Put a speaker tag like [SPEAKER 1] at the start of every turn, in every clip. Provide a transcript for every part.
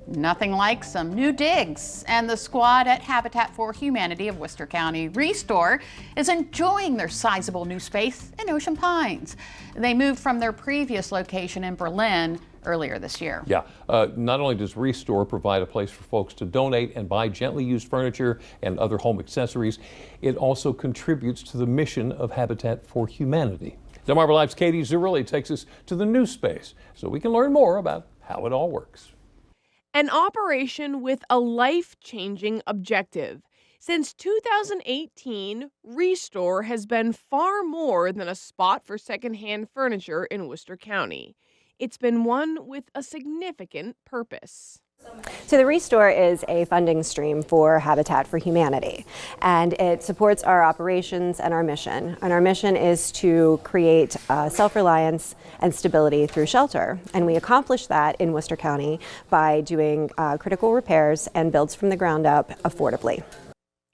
[SPEAKER 1] Nothing like some new digs, and the squad at Habitat for Humanity of Worcester County Restore is enjoying their sizable new space in Ocean Pines. They moved from their previous location in Berlin earlier this year.
[SPEAKER 2] Yeah, not only does Restore provide a place for folks to donate and buy gently used furniture and other home accessories, it also contributes to the mission of Habitat for Humanity. DelmarvaLife's Katie Zerilli takes us to the new space so we can learn more about how it all works.
[SPEAKER 3] An operation with a life-changing objective. Since 2018, Restore has been far more than a spot for secondhand furniture in Worcester County. It's been one with a significant purpose.
[SPEAKER 4] So the Restore is a funding stream for Habitat for Humanity, and it supports our operations and our mission. And our mission is to create self-reliance and stability through shelter. And we accomplish that in Worcester County by doing critical repairs and builds from the ground up affordably.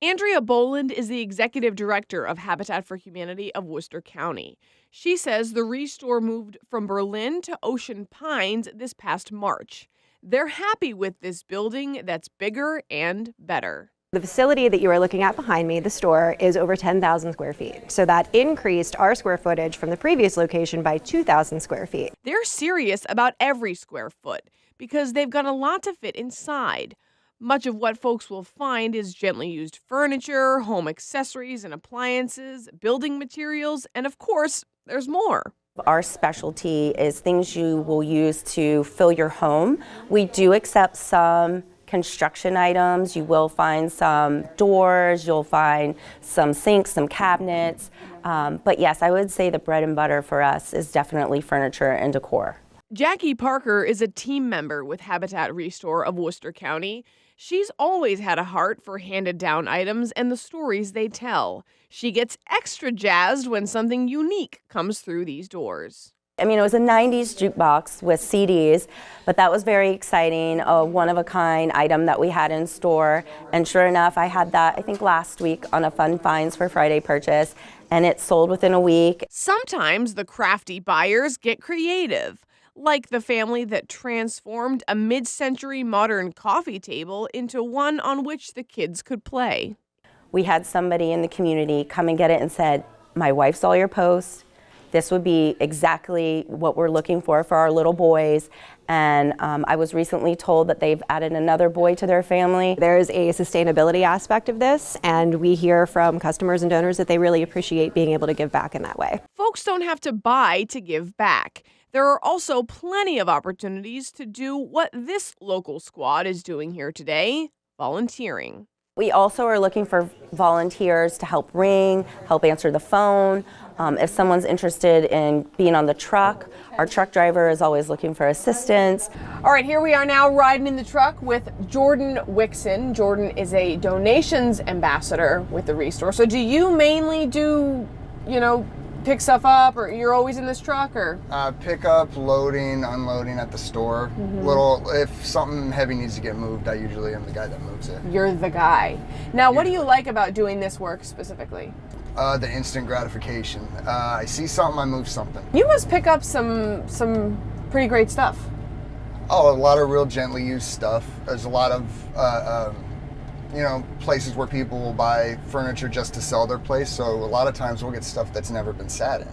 [SPEAKER 3] Andrea Boland is the executive director of Habitat for Humanity of Worcester County. She says the Restore moved from Berlin to Ocean Pines this past March. They're happy with this building that's bigger and better.
[SPEAKER 4] The facility that you are looking at behind me, the store, is over 10,000 square feet. So that increased our square footage from the previous location by 2,000 square feet.
[SPEAKER 3] They're serious about every square foot because they've got a lot to fit inside. Much of what folks will find is gently used furniture, home accessories and appliances, building materials, and of course, there's more.
[SPEAKER 5] Our specialty is things you will use to fill your home. We do accept some construction items. You will find some doors, you'll find some sinks, some cabinets. But yes, I would say the bread and butter for us is definitely furniture and decor.
[SPEAKER 3] Jackie Parker is a team member with Habitat Restore of Worcester County. She's always had a heart for handed-down items and the stories they tell. She gets extra jazzed when something unique comes through these doors.
[SPEAKER 5] I mean, it was a 90s jukebox with CDs, but that was very exciting, a one-of-a-kind item that we had in store. And sure enough, I had that, I think, last week on a Fun Finds for Friday purchase, and it sold within a week.
[SPEAKER 3] Sometimes the crafty buyers get creative, like the family that transformed a mid-century modern coffee table into one on which the kids could play.
[SPEAKER 5] We had somebody in the community come and get it and said, "My wife saw your post. This would be exactly what we're looking for our little boys." And I was recently told that they've added another boy to their family.
[SPEAKER 4] There's a sustainability aspect of this, and we hear from customers and donors that they really appreciate being able to give back in that way.
[SPEAKER 3] Folks don't have to buy to give back. There are also plenty of opportunities to do what this local squad is doing here today, volunteering.
[SPEAKER 5] We also are looking for volunteers to help ring, help answer the phone. If someone's interested in being on the truck, our truck driver is always looking for assistance.
[SPEAKER 3] All right, here we are now riding in the truck with Jordan Wixon. Jordan is a donations ambassador with the Restore. So do you mainly do, pick stuff up, or you're always in this truck, or?
[SPEAKER 6] Pick up, loading, unloading at the store. If something heavy needs to get moved, I usually am the guy that moves it.
[SPEAKER 3] You're the guy. Now, what do you like about doing this work specifically?
[SPEAKER 6] The instant gratification. I see something, I move something.
[SPEAKER 3] You must pick up some pretty great stuff.
[SPEAKER 6] Oh, a lot of real gently used stuff. There's a lot of places where people will buy furniture just to sell their place. So a lot of times we'll get stuff that's never been sat in,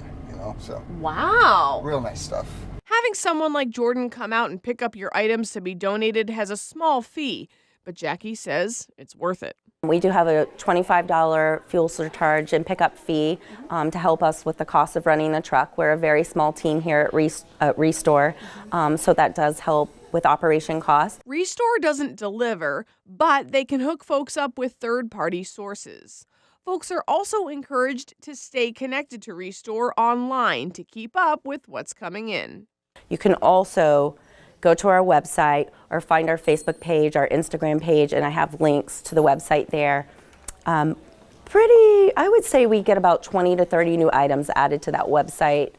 [SPEAKER 6] so.
[SPEAKER 3] Wow.
[SPEAKER 6] Real nice stuff.
[SPEAKER 3] Having someone like Jordan come out and pick up your items to be donated has a small fee, but Jackie says it's worth it.
[SPEAKER 5] We do have a $25 fuel surcharge and pickup fee to help us with the cost of running the truck. We're a very small team here at Restore, so that does help with operation costs.
[SPEAKER 3] Restore doesn't deliver, but they can hook folks up with third-party sources. Folks are also encouraged to stay connected to Restore online to keep up with what's coming in.
[SPEAKER 5] You can also go to our website or find our Facebook page, our Instagram page, and I have links to the website there. I would say we get about 20 to 30 new items added to that website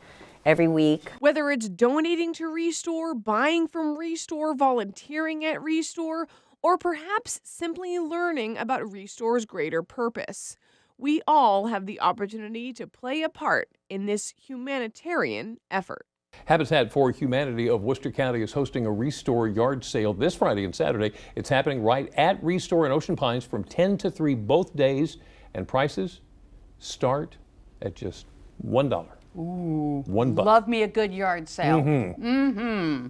[SPEAKER 5] every week.
[SPEAKER 3] Whether it's donating to Restore, buying from Restore, volunteering at Restore, or perhaps simply learning about Restore's greater purpose, we all have the opportunity to play a part in this humanitarian effort.
[SPEAKER 2] Habitat for Humanity of Worcester County is hosting a Restore yard sale this Friday and Saturday. It's happening right at Restore in Ocean Pines from 10 to 3 both days, and prices start at just $1.
[SPEAKER 1] Ooh,
[SPEAKER 2] $1.
[SPEAKER 1] love me a good yard sale.
[SPEAKER 2] Mm-hmm.
[SPEAKER 1] Mm-hmm.